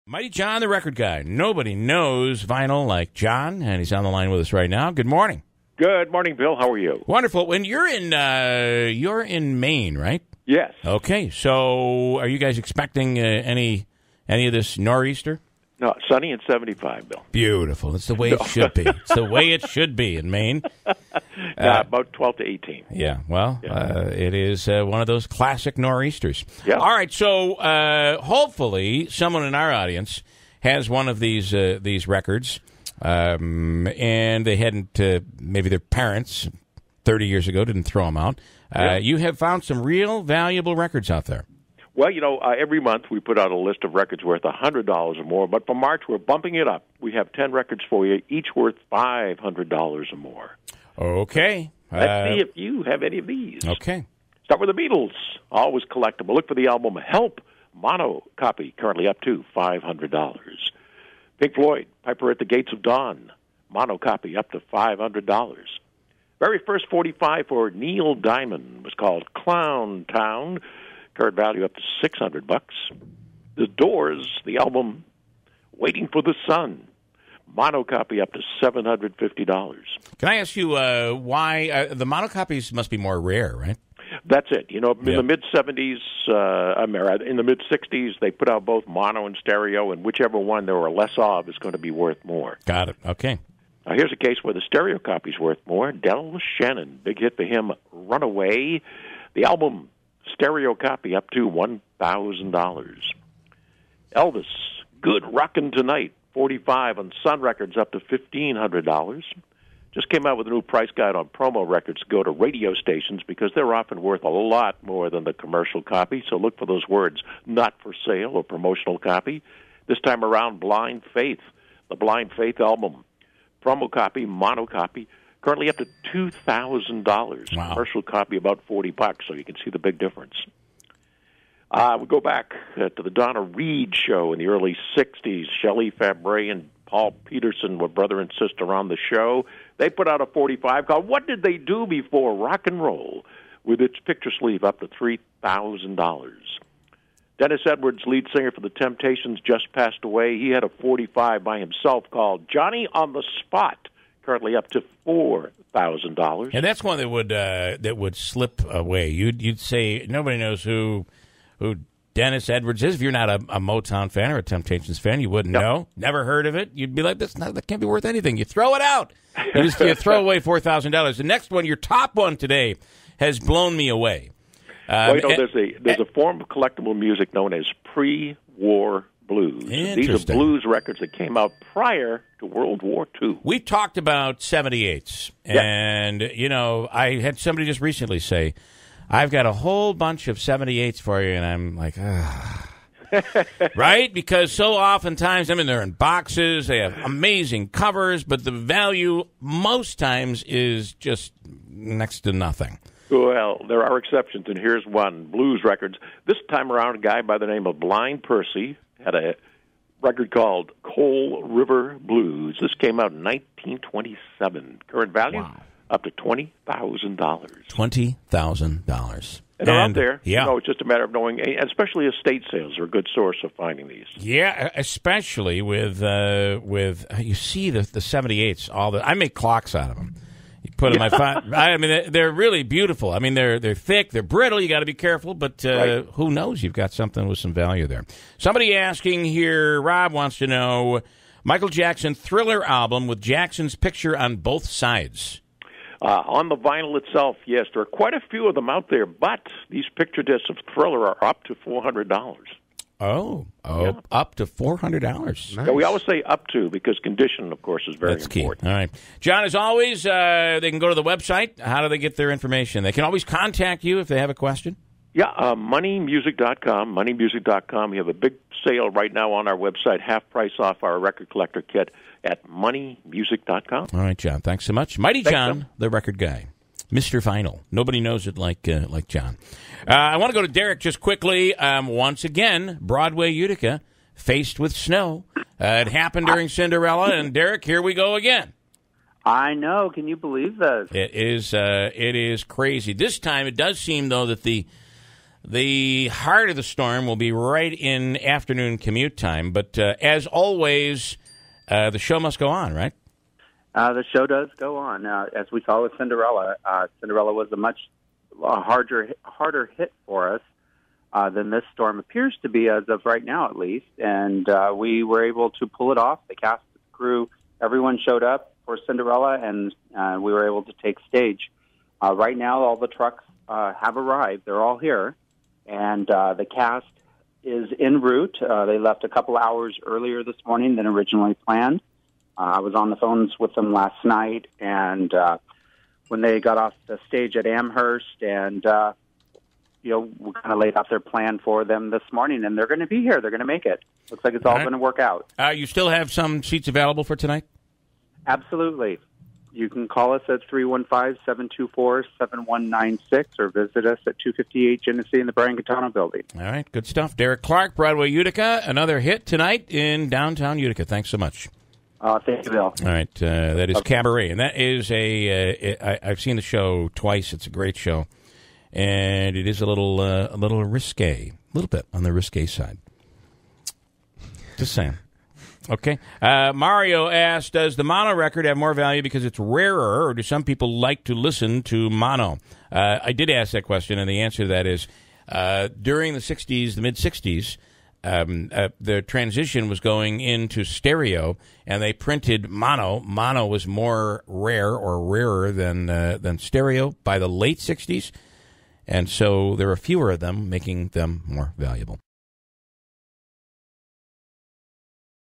Mighty John, the record guy. Nobody knows vinyl like John, and he's on the line with us right now. Good morning. Good morning, Bill. How are you? Wonderful. When you're in Maine, right? Yes. Okay. So, are you guys expecting any of this nor'easter? No, sunny and 75, Bill. Beautiful. That's the way it should be. It's the way it should be in Maine. About 12 to 18. Yeah. Well, it is one of those classic nor'easters. Yeah. All right. So, hopefully, someone in our audience has one of these records, and they hadn't. Maybe their parents 30 years ago didn't throw them out. You have found some real valuable records out there. Well, every month we put out a list of records worth $100 or more, but for March we're bumping it up. We have 10 records for you, each worth $500 or more. Okay. Let's see if you have any of these. Okay. Start with the Beatles, always collectible. Look for the album Help, mono copy, currently up to $500. Pink Floyd, Piper at the Gates of Dawn, mono copy, up to $500. Very first 45 for Neil Diamond was called Clown Town. Current value up to $600. The Doors, the album Waiting for the Sun, monocopy up to $750. Can I ask you why the monocopies must be more rare, right? That's it. In the mid-70s, in the mid-60s, they put out both mono and stereo, and whichever one there were less of is going to be worth more. Got it. Okay. Now, here's a case where the stereo copy's worth more. Del Shannon, big hit for him, Runaway. The album stereo copy up to $1,000. Elvis, Good Rockin' Tonight, 45 on Sun Records up to $1,500. Just came out with a new price guide on promo records to go to radio stations because they're often worth a lot more than the commercial copy, so look for those words, not for sale or promotional copy. This time around, Blind Faith, the Blind Faith album, promo copy, mono copy, currently up to $2,000. Wow. Commercial copy about $40, so you can see the big difference. We go back to the Donna Reed show in the early 60s. Shelley Fabre and Paul Peterson were brother and sister on the show. They put out a 45 called What Did They Do Before Rock and Roll, with its picture sleeve up to $3,000. Dennis Edwards, lead singer for the Temptations, just passed away. He had a 45 by himself called Johnny on the Spot, currently up to $4,000. And that's one that would slip away. You'd say nobody knows who Dennis Edwards is. If you're not a Motown fan or a Temptations fan, you wouldn't know. Never heard of it. You'd be like, that can't be worth anything. You throw it out. You throw away $4,000. The next one, your top one today, has blown me away. There's a form of collectible music known as pre-war blues. These are blues records that came out prior to World War II. We talked about 78s, and, I had somebody just recently say, I've got a whole bunch of 78s for you, and I'm like, right? Because so oftentimes, they're in boxes, they have amazing covers, but the value most times is just next to nothing. Well, there are exceptions, and here's one. Blues records. This time around, a guy by the name of Blind Percy had a record called Coal River Blues. This came out in 1927. Current value, up to $20,000. $20,000. And they're out there. Yeah. It's just a matter of knowing, especially estate sales are a good source of finding these. Yeah, especially with you see the 78s. I make clocks out of them. You put in my phone. They're really beautiful. They're thick, they're brittle. You got to be careful, but who knows? You've got something with some value there. Somebody asking here, Rob wants to know, Michael Jackson Thriller album with Jackson's picture on both sides. On the vinyl itself, yes, there are quite a few of them out there, but these picture discs of Thriller are up to $400. Up to $400. Nice. Nice. Yeah, we always say up to because condition, of course, is very important. Key. All right. John, as always, they can go to the website. How do they get their information? They can always contact you if they have a question. Yeah, moneymusic.com, moneymusic.com. We have a big sale right now on our website, half price off our record collector kit at moneymusic.com. All right, John. Thanks so much. Mighty John, the record guy. Mr. Vinyl. Nobody knows it like John. I want to go to Derek just quickly. Once again, Broadway, Utica, faced with snow. It happened during Cinderella, and Derek, here we go again. I know. Can you believe this? It is crazy. This time, it does seem, though, that the The heart of the storm will be right in afternoon commute time. But as always, the show must go on, right? The show does go on. As we saw with Cinderella, Cinderella was a much harder hit for us than this storm appears to be, as of right now at least. And we were able to pull it off. The cast, crew, everyone showed up for Cinderella, and we were able to take stage. Right now, all the trucks have arrived. They're all here. And the cast is en route. They left a couple hours earlier this morning than originally planned. I was on the phones with them last night, and when they got off the stage at Amherst, and we kind of laid out their plan for them this morning, and they're going to be here. They're going to make it. Looks like it's all going to work out. You still have some seats available for tonight? Absolutely. You can call us at 315-724-7196 or visit us at 258 Genesee in the Brian Catano building. All right, good stuff. Derek Clark, Broadway Utica, another hit tonight in downtown Utica. Thanks so much. Thank you, Bill. All right, that is Cabaret, and that is I've seen the show twice. It's a great show, and it is a little risque, a little bit on the risque side. Just saying. Okay. Mario asked, does the mono record have more value because it's rarer, or do some people like to listen to mono? I did ask that question, and the answer to that is during the 60s, the mid-60s, the transition was going into stereo, and they printed mono. Mono was more rare or rarer than stereo by the late 60s, and so there were fewer of them, making them more valuable.